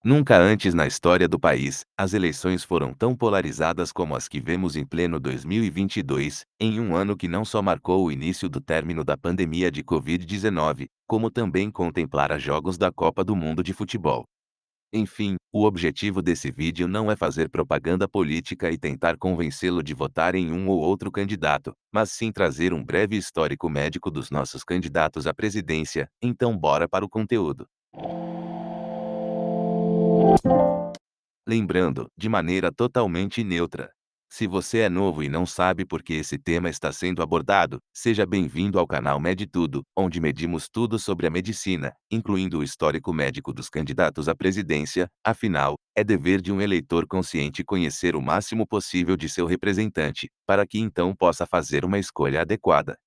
Nunca antes na história do país, as eleições foram tão polarizadas como as que vemos em pleno 2022, em um ano que não só marcou o início do término da pandemia de Covid-19, como também contemplara jogos da Copa do Mundo de futebol. Enfim, o objetivo desse vídeo não é fazer propaganda política e tentar convencê-lo de votar em um ou outro candidato, mas sim trazer um breve histórico médico dos nossos candidatos à presidência. Então bora para o conteúdo. Lembrando, de maneira totalmente neutra. Se você é novo e não sabe por que esse tema está sendo abordado, seja bem-vindo ao canal Mede Tudo, onde medimos tudo sobre a medicina, incluindo o histórico médico dos candidatos à presidência. Afinal, é dever de um eleitor consciente conhecer o máximo possível de seu representante, para que então possa fazer uma escolha adequada.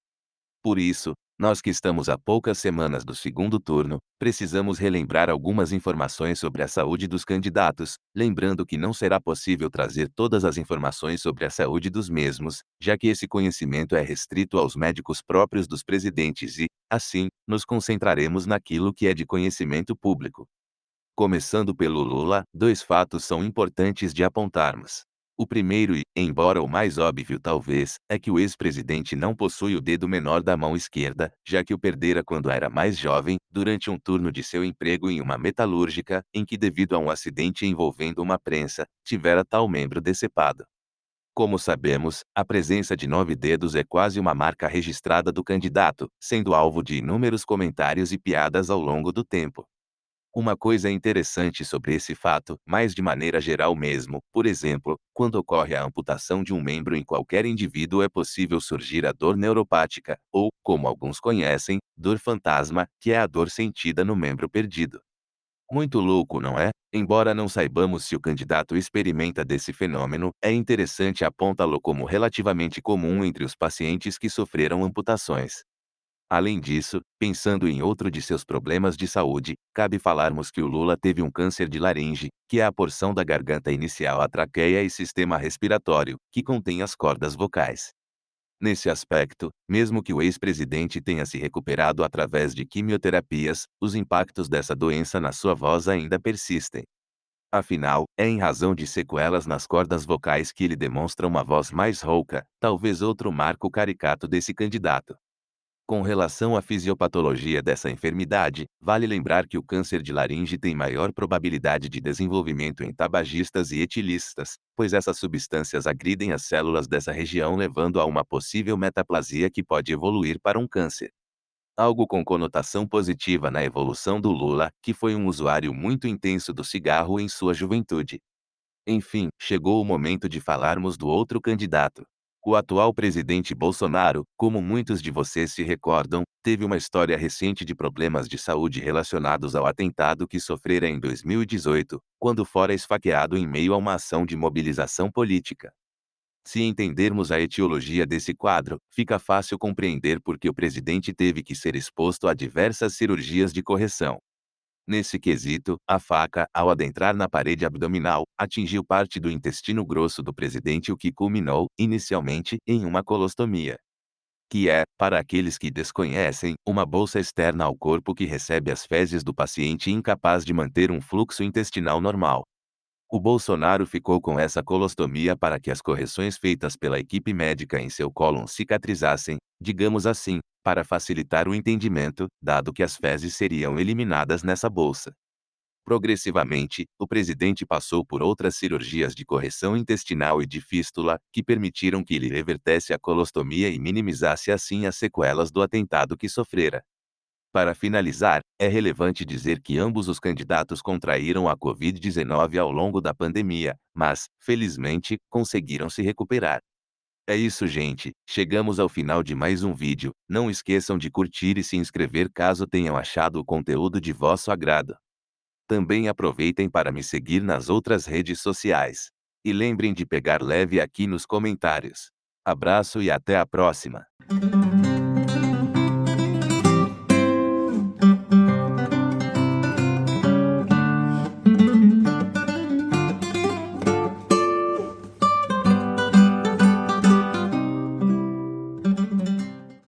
Por isso, nós que estamos a poucas semanas do segundo turno, precisamos relembrar algumas informações sobre a saúde dos candidatos, lembrando que não será possível trazer todas as informações sobre a saúde dos mesmos, já que esse conhecimento é restrito aos médicos próprios dos presidentes e, assim, nos concentraremos naquilo que é de conhecimento público. Começando pelo Lula, dois fatos são importantes de apontarmos. O primeiro e, embora o mais óbvio talvez, é que o ex-presidente não possui o dedo menor da mão esquerda, já que o perdera quando era mais jovem, durante um turno de seu emprego em uma metalúrgica, em que devido a um acidente envolvendo uma prensa, tivera tal membro decepado. Como sabemos, a presença de 9 dedos é quase uma marca registrada do candidato, sendo alvo de inúmeros comentários e piadas ao longo do tempo. Uma coisa interessante sobre esse fato, mais de maneira geral mesmo, por exemplo, quando ocorre a amputação de um membro em qualquer indivíduo é possível surgir a dor neuropática, ou, como alguns conhecem, dor fantasma, que é a dor sentida no membro perdido. Muito louco, não é? Embora não saibamos se o candidato experimenta desse fenômeno, é interessante apontá-lo como relativamente comum entre os pacientes que sofreram amputações. Além disso, pensando em outro de seus problemas de saúde, cabe falarmos que o Lula teve um câncer de laringe, que é a porção da garganta inicial à traqueia e sistema respiratório, que contém as cordas vocais. Nesse aspecto, mesmo que o ex-presidente tenha se recuperado através de quimioterapias, os impactos dessa doença na sua voz ainda persistem. Afinal, é em razão de sequelas nas cordas vocais que ele demonstra uma voz mais rouca, talvez outro marco caricato desse candidato. Com relação à fisiopatologia dessa enfermidade, vale lembrar que o câncer de laringe tem maior probabilidade de desenvolvimento em tabagistas e etilistas, pois essas substâncias agridem as células dessa região levando a uma possível metaplasia que pode evoluir para um câncer. Algo com conotação positiva na evolução do Lula, que foi um usuário muito intenso do cigarro em sua juventude. Enfim, chegou o momento de falarmos do outro candidato. O atual presidente Bolsonaro, como muitos de vocês se recordam, teve uma história recente de problemas de saúde relacionados ao atentado que sofrera em 2018, quando fora esfaqueado em meio a uma ação de mobilização política. Se entendermos a etiologia desse quadro, fica fácil compreender por que o presidente teve que ser exposto a diversas cirurgias de correção. Nesse quesito, a faca, ao adentrar na parede abdominal, atingiu parte do intestino grosso do presidente, o que culminou, inicialmente, em uma colostomia. Que é, para aqueles que desconhecem, uma bolsa externa ao corpo que recebe as fezes do paciente incapaz de manter um fluxo intestinal normal. O Bolsonaro ficou com essa colostomia para que as correções feitas pela equipe médica em seu cólon cicatrizassem, digamos assim, para facilitar o entendimento, dado que as fezes seriam eliminadas nessa bolsa. Progressivamente, o presidente passou por outras cirurgias de correção intestinal e de fístula, que permitiram que ele revertesse a colostomia e minimizasse assim as sequelas do atentado que sofrera. Para finalizar, é relevante dizer que ambos os candidatos contraíram a Covid-19 ao longo da pandemia, mas, felizmente, conseguiram se recuperar. É isso, gente. Chegamos ao final de mais um vídeo. Não esqueçam de curtir e se inscrever caso tenham achado o conteúdo de vosso agrado. Também aproveitem para me seguir nas outras redes sociais. E lembrem de pegar leve aqui nos comentários. Abraço e até a próxima!